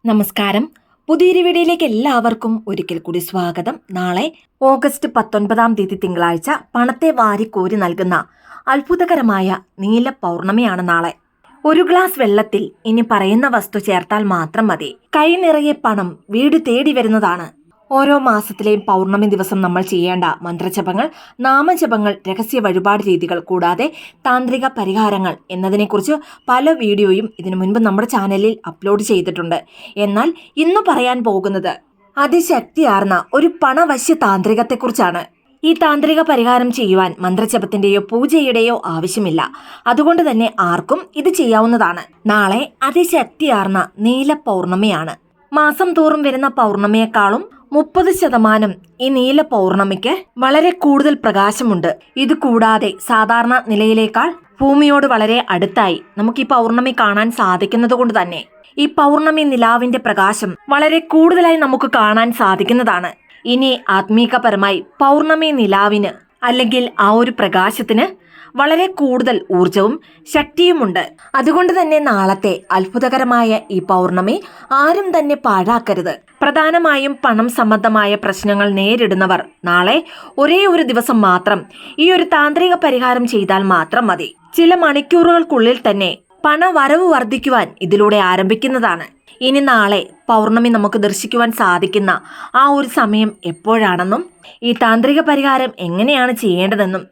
നമസ്കാരം. പുതിയൊരു വീഡിയോയിലേക്ക് എല്ലാവർക്കും ഒരിക്കൽ കൂടി സ്വാഗതം. നാളെ ഓഗസ്റ്റ് 19 തിങ്കളാഴ്ച പണത്തെ വാരിക്കോരി നൽകുന്ന അത്ഭുതകരമായ നീല പൗർണമിയാണ് നാളെ. ഒരു ഗ്ലാസ് വെള്ളത്തിൽ ഇനി പറയുന്ന വസ്തു ചേർത്താൽ മാത്രം മതി, കൈ നിറയെ പണം വീട് തേടി വരുന്നതാണ്. ഓരോ മാസത്തിലെയും പൗർണമി ദിവസം നമ്മൾ ചെയ്യേണ്ട മന്ത്രജപങ്ങൾ, നാമജപങ്ങൾ, രഹസ്യ വഴിപാട് രീതികൾ കൂടാതെ താന്ത്രിക പരിഹാരങ്ങൾ എന്നതിനെക്കുറിച്ച് പല വീഡിയോയും ഇതിനു മുൻപ് നമ്മുടെ ചാനലിൽ അപ്ലോഡ് ചെയ്തിട്ടുണ്ട്. എന്നാൽ ഇന്ന് പറയാൻ പോകുന്നത് അതിശക്തിയാർന്ന ഒരു പണവശ്യ താന്ത്രികത്തെക്കുറിച്ചാണ്. ഈ താന്ത്രിക പരിഹാരം ചെയ്യുവാൻ മന്ത്രജപത്തിന്റെയോ പൂജയുടെയോ ആവശ്യമില്ല. അതുകൊണ്ട് തന്നെ ആർക്കും ഇത് ചെയ്യാവുന്നതാണ്. നാളെ അതിശക്തിയാർന്ന നീല പൗർണമിയാണ്. മാസം തോറും വരുന്ന പൗർണമിയെക്കാളും 30% ഈ നീല പൗർണമിക്ക് വളരെ കൂടുതൽ പ്രകാശമുണ്ട്. ഇത് കൂടാതെ സാധാരണ നിലയിലേക്കാൾ ഭൂമിയോട് വളരെ അടുത്തായി നമുക്ക് ഈ പൗർണമി കാണാൻ സാധിക്കുന്നത് കൊണ്ട് തന്നെ ഈ പൗർണമി നിലാവിന്റെ പ്രകാശം വളരെ കൂടുതലായി നമുക്ക് കാണാൻ സാധിക്കുന്നതാണ്. ഇനി ആത്മീകപരമായി പൗർണമി നിലാവിന് അല്ലെങ്കിൽ ആ ഒരു പ്രകാശത്തിന് വളരെ കൂടുതൽ ഊർജവും ശക്തിയുമുണ്ട്. അതുകൊണ്ട് തന്നെ നാളത്തെ അത്ഭുതകരമായ ഈ പൗർണമി ആരും തന്നെ പാഴാക്കരുത്. പ്രധാനമായും പണം സംബന്ധമായ പ്രശ്നങ്ങൾ നേരിടുന്നവർ നാളെ ഒരേ ഒരു ദിവസം മാത്രം ഈ ഒരു താന്ത്രിക പരിഹാരം ചെയ്താൽ മാത്രം മതി. ചില മണിക്കൂറുകൾക്കുള്ളിൽ തന്നെ പണവരവ് വർദ്ധിക്കുവാൻ ഇതിലൂടെ ആരംഭിക്കുന്നതാണ്. ഇനി നാളെ പൗർണമി നമുക്ക് ദർശിക്കുവാൻ സാധിക്കുന്ന ആ ഒരു സമയം എപ്പോഴാണെന്നും ഈ താന്ത്രിക പരിഹാരം എങ്ങനെയാണ് ചെയ്യേണ്ടതെന്നും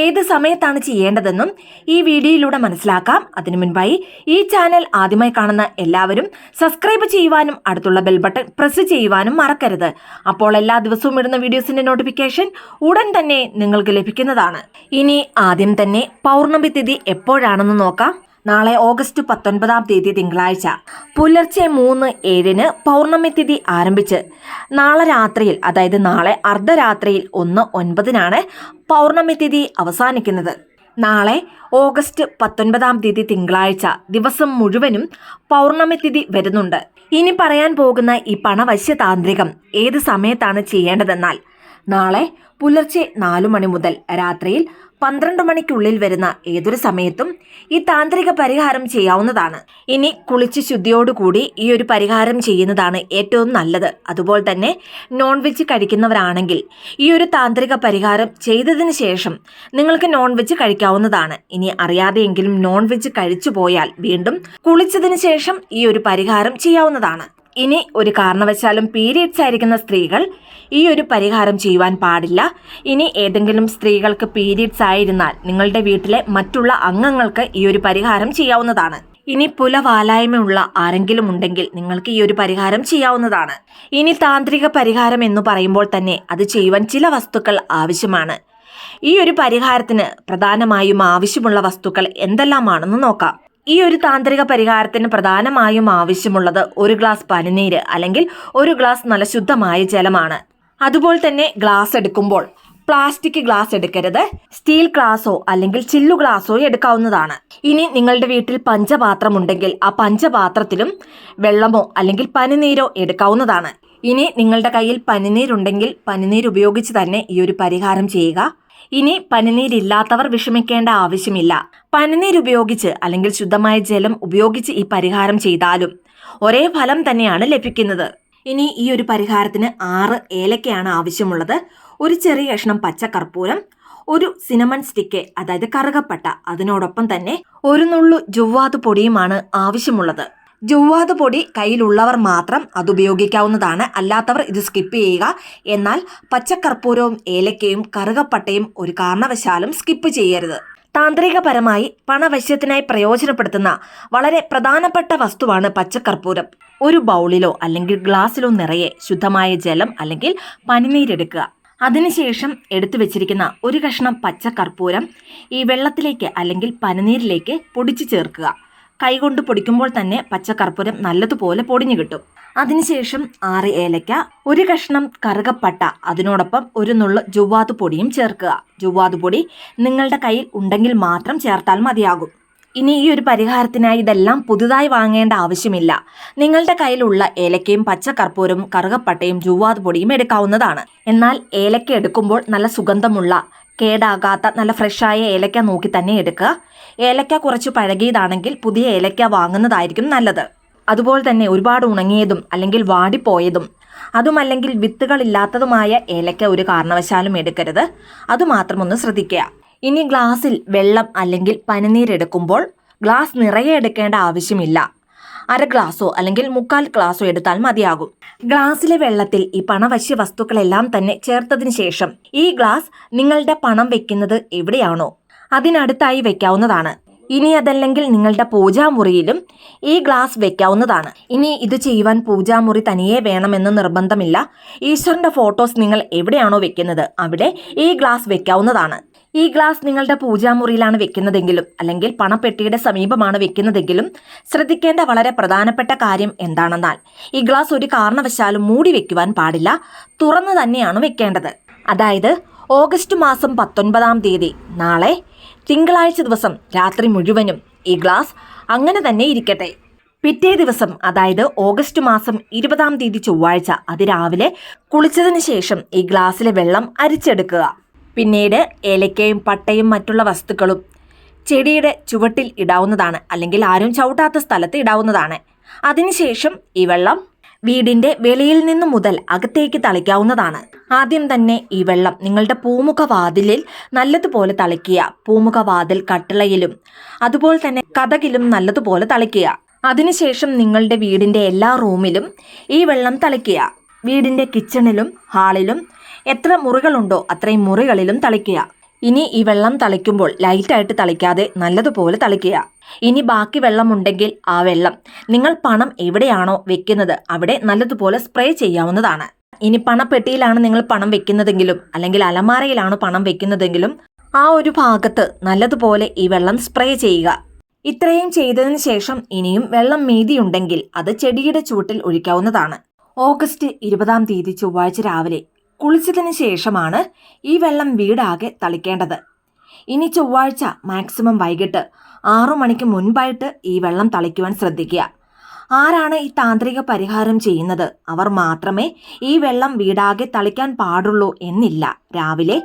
ഏത് സമയത്താണ് ചെയ്യേണ്ടതെന്നും ഈ വീഡിയോയിലൂടെ മനസ്സിലാക്കാം. അതിനു മുൻപായി ഈ ചാനൽ ആദ്യമായി കാണുന്ന എല്ലാവരും സബ്സ്ക്രൈബ് ചെയ്യുവാനും അടുത്തുള്ള ബെൽ ബട്ടൺ പ്രസ് ചെയ്യുവാനും മറക്കരുത്. അപ്പോൾ എല്ലാ ദിവസവും ഇടുന്ന വീഡിയോസിന്റെ നോട്ടിഫിക്കേഷൻ ഉടൻ തന്നെ നിങ്ങൾക്ക് ലഭിക്കുന്നതാണ്. ഇനി ആദ്യം തന്നെ പൗർണമി തിഥി എപ്പോഴാണെന്ന് നോക്കാം. നാളെ ഓഗസ്റ്റ് 19 തിങ്കളാഴ്ച പുലർച്ചെ 3:07 പൗർണമി തിഥി ആരംഭിച്ച് നാളെ രാത്രിയിൽ, അതായത് നാളെ അർദ്ധരാത്രിയിൽ 1:09 പൗർണമി തിഥി അവസാനിക്കുന്നത്. നാളെ ഓഗസ്റ്റ് 19 തിങ്കളാഴ്ച ദിവസം മുഴുവനും പൗർണമി തിഥി വരുന്നുണ്ട്. ഇനി പറയാൻ പോകുന്ന ഈ പണവശ്യ താന്ത്രികം ഏത് സമയത്താണ് ചെയ്യേണ്ടതെന്നാൽ നാളെ പുലർച്ചെ 4 മണി മുതൽ രാത്രിയിൽ 12 മണിക്കുള്ളിൽ വരുന്ന ഏതൊരു സമയത്തും ഈ താന്ത്രിക പരിഹാരം ചെയ്യാവുന്നതാണ്. ഇനി കുളിച്ച് ശുദ്ധിയോടുകൂടി ഈ ഒരു പരിഹാരം ചെയ്യുന്നതാണ് ഏറ്റവും നല്ലത്. അതുപോലെ തന്നെ നോൺ വെജ് കഴിക്കുന്നവരാണെങ്കിൽ ഈ ഒരു താന്ത്രിക പരിഹാരം ചെയ്തതിന് ശേഷം നിങ്ങൾക്ക് നോൺ വെജ് കഴിക്കാവുന്നതാണ്. ഇനി അറിയാതെയെങ്കിലും നോൺ വെജ് കഴിച്ചു പോയാൽ വീണ്ടും കുളിച്ചതിന് ശേഷം ഈ ഒരു പരിഹാരം ചെയ്യാവുന്നതാണ്. ഇനി ഒരു കാരണവശാലും പീരിയഡ്സ് ആയിരിക്കുന്ന സ്ത്രീകൾ ഈ ഒരു പരിഹാരം ചെയ്യുവാൻ പാടില്ല. ഇനി ഏതെങ്കിലും സ്ത്രീകൾക്ക് പീരിയഡ്സ് ആയിരുന്നാൽ നിങ്ങളുടെ വീട്ടിലെ മറ്റുള്ള അംഗങ്ങൾക്ക് ഈ ഒരു പരിഹാരം ചെയ്യാവുന്നതാണ്. ഇനി പുലവാലായ്മയുള്ള ആരെങ്കിലും ഉണ്ടെങ്കിൽ നിങ്ങൾക്ക് ഈ ഒരു പരിഹാരം ചെയ്യാവുന്നതാണ്. ഇനി താന്ത്രിക പരിഹാരം എന്ന് പറയുമ്പോൾ തന്നെ അത് ചെയ്യുവാൻ ചില വസ്തുക്കൾ ആവശ്യമാണ്. ഈ ഒരു പരിഹാരത്തിന് പ്രധാനമായും ആവശ്യമുള്ള വസ്തുക്കൾ എന്തെല്ലാമാണെന്ന് നോക്കാം. ഈ ഒരു താന്ത്രിക പരിഹാരത്തിന് പ്രധാനമായും ആവശ്യമുള്ളത് 1 ഗ്ലാസ് പനിനീര് അല്ലെങ്കിൽ 1 ഗ്ലാസ് നല്ല ശുദ്ധമായ ജലമാണ്. അതുപോലെ തന്നെ ഗ്ലാസ് എടുക്കുമ്പോൾ പ്ലാസ്റ്റിക് ഗ്ലാസ് എടുക്കരുത്. സ്റ്റീൽ ഗ്ലാസോ അല്ലെങ്കിൽ ചില്ലു ഗ്ലാസോ എടുക്കാവുന്നതാണ്. ഇനി നിങ്ങളുടെ വീട്ടിൽ പഞ്ചപാത്രം ഉണ്ടെങ്കിൽ ആ പഞ്ചപാത്രത്തിലും വെള്ളമോ അല്ലെങ്കിൽ പനിനീരോ എടുക്കാവുന്നതാണ്. ഇനി നിങ്ങളുടെ കയ്യിൽ പനിനീരുണ്ടെങ്കിൽ പനിനീര് ഉപയോഗിച്ച് തന്നെ ഈ ഒരു പരിഹാരം ചെയ്യുക. ഇനി പനിനീരില്ലാത്തവർ വിഷമിക്കേണ്ട ആവശ്യമില്ല. പനിനീരുപയോഗിച്ച് അല്ലെങ്കിൽ ശുദ്ധമായ ജലം ഉപയോഗിച്ച് ഈ പരിഹാരം ചെയ്താലും ഒരേ ഫലം തന്നെയാണ് ലഭിക്കുന്നത്. ഇനി ഈ ഒരു പരിഹാരത്തിന് 6 ഏലക്കയാണ് ആവശ്യമുള്ളത്. ഒരു ചെറിയ കഷ്ണം പച്ചക്കർപ്പൂരം, ഒരു സിനമൺ സ്റ്റിക്ക് അതായത് കറുകപ്പട്ട, അതിനോടൊപ്പം തന്നെ ഒരു നുള്ളു ജുവ്വാത് പൊടിയുമാണ് ആവശ്യമുള്ളത്. ജുവ്വാത് പൊടി കയ്യിലുള്ളവർ മാത്രം അത് ഉപയോഗിക്കാവുന്നതാണ്, അല്ലാത്തവർ ഇത് സ്കിപ്പ് ചെയ്യുക. എന്നാൽ പച്ചക്കർപ്പൂരവും ഏലക്കയും കറുകപ്പട്ടയും ഒരു കാരണവശാലും സ്കിപ്പ് ചെയ്യരുത്. താന്ത്രികപരമായി പണവശ്യത്തിനായി പ്രയോജനപ്പെടുത്തുന്ന വളരെ പ്രധാനപ്പെട്ട വസ്തുവാണ് പച്ചക്കർപ്പൂരം. ഒരു ബൗളിലോ അല്ലെങ്കിൽ ഗ്ലാസ്സിലോ നിറയെ ശുദ്ധമായ ജലം അല്ലെങ്കിൽ പനിനീരെടുക്കുക. അതിനുശേഷം എടുത്തു വെച്ചിരിക്കുന്ന ഒരു കഷ്ണം പച്ചക്കർപ്പൂരം ഈ വെള്ളത്തിലേക്ക് അല്ലെങ്കിൽ പനിനീരിലേക്ക് പൊടിച്ചു ചേർക്കുക. കൈകൊണ്ട് പൊടിക്കുമ്പോൾ തന്നെ പച്ചക്കർപ്പൂരം നല്ലതുപോലെ പൊടിഞ്ഞു കിട്ടും. അതിനുശേഷം 6 ഏലക്ക, ഒരു കഷ്ണം കറുകപ്പട്ട, അതിനോടൊപ്പം ഒരു നുള്ളു ജുവ്വാത് പൊടിയും ചേർക്കുക. ജുവ്വാത് പൊടി നിങ്ങളുടെ കയ്യിൽ ഉണ്ടെങ്കിൽ മാത്രം ചേർത്താൽ മതിയാകും. ഇനി ഈ ഒരു പരിഹാരത്തിനായി ഇതെല്ലാം പുതുതായി വാങ്ങേണ്ട ആവശ്യമില്ല. നിങ്ങളുടെ കയ്യിലുള്ള ഏലക്കയും പച്ചക്കർപ്പൂരവും കറുകപ്പട്ടയും ജുവ്വാത് പൊടിയും എടുക്കാവുന്നതാണ്. എന്നാൽ ഏലക്ക എടുക്കുമ്പോൾ നല്ല സുഗന്ധമുള്ള കേടാകാത്ത നല്ല ഫ്രഷായ ഏലക്ക നോക്കി തന്നെ എടുക്കുക. ഏലക്ക കുറച്ച് പഴകിയതാണെങ്കിൽ പുതിയ ഏലക്ക വാങ്ങുന്നതായിരിക്കും നല്ലത്. അതുപോലെ തന്നെ ഒരുപാട് ഉണങ്ങിയതും അല്ലെങ്കിൽ വാടിപ്പോയതും അതുമല്ലെങ്കിൽ വിത്തുകളില്ലാത്തതുമായ ഏലക്ക ഒരു കാരണവശാലും എടുക്കരുത്. അതുമാത്രം ഒന്ന് ശ്രദ്ധിക്കുക. ഇനി ഗ്ലാസ്സിൽ വെള്ളം അല്ലെങ്കിൽ പനിനീരെടുക്കുമ്പോൾ ഗ്ലാസ് നിറയെ എടുക്കേണ്ട ആവശ്യമില്ല. അര ഗ്ലാസോ അല്ലെങ്കിൽ 1/4 ഗ്ലാസോ എടുത്താൽ മതിയാകും. ഗ്ലാസ്സിലെ വെള്ളത്തിൽ ഈ പണവശ്യ വസ്തുക്കളെല്ലാം തന്നെ ചേർത്തതിന് ശേഷം ഈ ഗ്ലാസ് നിങ്ങളുടെ പണം വെക്കുന്നത് എവിടെയാണോ അതിനടുത്തായി വെക്കാവുന്നതാണ്. ഇനി അതല്ലെങ്കിൽ നിങ്ങളുടെ പൂജാമുറിയിലും ഈ ഗ്ലാസ് വെക്കാവുന്നതാണ്. ഇനി ഇത് ചെയ്യുവാൻ പൂജാമുറി തനിയെ വേണമെന്ന് നിർബന്ധമില്ല. ഈശ്വരന്റെ ഫോട്ടോസ് നിങ്ങൾ എവിടെയാണോ വെക്കുന്നത് അവിടെ ഈ ഗ്ലാസ് വെക്കാവുന്നതാണ്. ഈ ഗ്ലാസ് നിങ്ങളുടെ പൂജാമുറിയിലാണ് വെക്കുന്നതെങ്കിലും അല്ലെങ്കിൽ പണപ്പെട്ടിയുടെ സമീപമാണ് വെക്കുന്നതെങ്കിലും ശ്രദ്ധിക്കേണ്ട വളരെ പ്രധാനപ്പെട്ട കാര്യം എന്താണെന്നാൽ ഈ ഗ്ലാസ് ഒരു കാരണവശാലും മൂടി വെക്കുവാൻ പാടില്ല. തുറന്നു തന്നെയാണ് വെക്കേണ്ടത്. അതായത് ഓഗസ്റ്റ് മാസം 19-ാം തീയതി നാളെ തിങ്കളാഴ്ച ദിവസം രാത്രി മുഴുവനും ഈ ഗ്ലാസ് അങ്ങനെ തന്നെ ഇരിക്കട്ടെ. പിറ്റേ ദിവസം അതായത് ഓഗസ്റ്റ് മാസം 20-ാം തീയതി ചൊവ്വാഴ്ച അതിരാവിലെ കുളിച്ചതിന് ശേഷം ഈ ഗ്ലാസ്സിലെ വെള്ളം അരിച്ചെടുക്കുക. പിന്നീട് ഏലക്കയും പട്ടയും മറ്റുള്ള വസ്തുക്കളും ചെടിയുടെ ചുവട്ടിൽ ഇടാവുന്നതാണ്, അല്ലെങ്കിൽ ആരും ചവിട്ടാത്ത സ്ഥലത്ത് ഇടാവുന്നതാണ്. അതിനുശേഷം ഈ വെള്ളം വീടിന്റെ വെളിയിൽ നിന്ന് മുതൽ അകത്തേക്ക് തളിക്കാവുന്നതാണ്. ആദ്യം തന്നെ ഈ വെള്ളം നിങ്ങളുടെ പൂമുഖവാതിലിൽ നല്ലതുപോലെ തളിക്കുക. പൂമുഖവാതിൽ കട്ടിളയിലും അതുപോലെ തന്നെ കതകിലും നല്ലതുപോലെ തളിക്കുക. അതിനുശേഷം നിങ്ങളുടെ വീടിന്റെ എല്ലാ റൂമിലും ഈ വെള്ളം തളിക്കുക. വീടിന്റെ കിച്ചണിലും ഹാളിലും എത്ര മുറികളുണ്ടോ അത്രയും മുറികളിലും തളിക്കുക. ഇനി ഈ വെള്ളം തളിക്കുമ്പോൾ ലൈറ്റായിട്ട് തളിക്കാതെ നല്ലതുപോലെ തളിക്കുക. ഇനി ബാക്കി വെള്ളമുണ്ടെങ്കിൽ ആ വെള്ളം നിങ്ങൾ പണം എവിടെയാണോ വെക്കുന്നത് അവിടെ നല്ലതുപോലെ സ്പ്രേ ചെയ്യാവുന്നതാണ്. ഇനി പണപ്പെട്ടിയിലാണ് നിങ്ങൾ പണം വെക്കുന്നതെങ്കിലും അല്ലെങ്കിൽ അലമാരയിലാണ് പണം വെക്കുന്നതെങ്കിലും ആ ഒരു ഭാഗത്ത് നല്ലതുപോലെ ഈ വെള്ളം സ്പ്രേ ചെയ്യുക. ഇത്രയും ചെയ്തതിന് ശേഷം ഇനിയും വെള്ളം മീതിയുണ്ടെങ്കിൽ അത് ചെടിയുടെ ചുവട്ടിൽ ഒഴിക്കാവുന്നതാണ്. ഓഗസ്റ്റ് 20-ാം തീയതി ചൊവ്വാഴ്ച രാവിലെ കുളിച്ചതിന് ശേഷമാണ് ഈ വെള്ളം വീടാകെ തളിക്കേണ്ടത്. ഇനി ചൊവ്വാഴ്ച മാക്സിമം വൈകിട്ട് 6 മണിക്ക് മുൻപായിട്ട് ഈ വെള്ളം തളിക്കുവാൻ ശ്രദ്ധിക്കുക. ആരാണ് ഈ താന്ത്രിക പരിഹാരം ചെയ്യുന്നത് അവർ മാത്രമേ ഈ വെള്ളം വീടാകെ തളിക്കാൻ പാടുള്ളൂ എന്നില്ല. രാവിലെ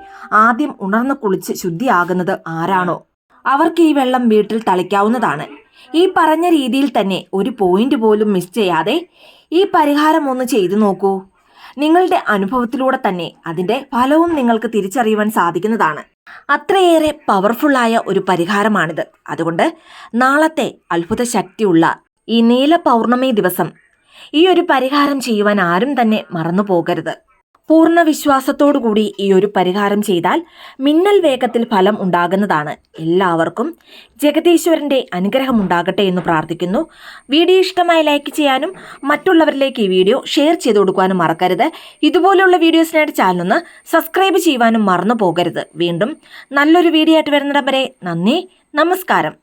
ആദ്യം ഉണർന്ന് കുളിച്ച് ശുദ്ധിയാകുന്നത് ആരാണോ അവർക്ക് ഈ വെള്ളം വീട്ടിൽ തളിക്കാവുന്നതാണ്. ഈ പറഞ്ഞ രീതിയിൽ തന്നെ ഒരു പോയിന്റ് പോലും മിസ് ചെയ്യാതെ ഈ പരിഹാരം ഒന്ന് ചെയ്തു നോക്കൂ. നിങ്ങളുടെ അനുഭവത്തിലൂടെ തന്നെ അതിന്റെ ഫലവും നിങ്ങൾക്ക് തിരിച്ചറിയുവാൻ സാധിക്കുന്നതാണ്. അത്രയേറെ പവർഫുള്ളായ ഒരു പരിഹാരമാണിത്. അതുകൊണ്ട് നാളത്തെ അത്ഭുത ശക്തിയുള്ള ഈ നീല പൗർണമി ദിവസം ഈ ഒരു പരിഹാരം ചെയ്യുവാൻ ആരും തന്നെ മറന്നു പോകരുത്. പൂർണ്ണ വിശ്വാസത്തോടുകൂടി ഈ ഒരു പരിഹാരം ചെയ്താൽ മിന്നൽ വേഗത്തിൽ ഫലം ഉണ്ടാകുന്നതാണ്. എല്ലാവർക്കും ജഗദീശ്വരന്റെ അനുഗ്രഹം ഉണ്ടാകട്ടെ എന്ന് പ്രാർത്ഥിക്കുന്നു. വീഡിയോ ഇഷ്ടമായി ലൈക്ക് ചെയ്യാനും മറ്റുള്ളവരിലേക്ക് ഈ വീഡിയോ ഷെയർ ചെയ്ത് കൊടുക്കാനും മറക്കരുത്. ഇതുപോലുള്ള വീഡിയോസിനായിട്ട് ചാനലൊന്ന് സബ്സ്ക്രൈബ് ചെയ്യുവാനും മറന്നു പോകരുത്. വീണ്ടും നല്ലൊരു വീഡിയോ ആയിട്ട് വരുന്നിടം വരെ നന്ദി, നമസ്കാരം.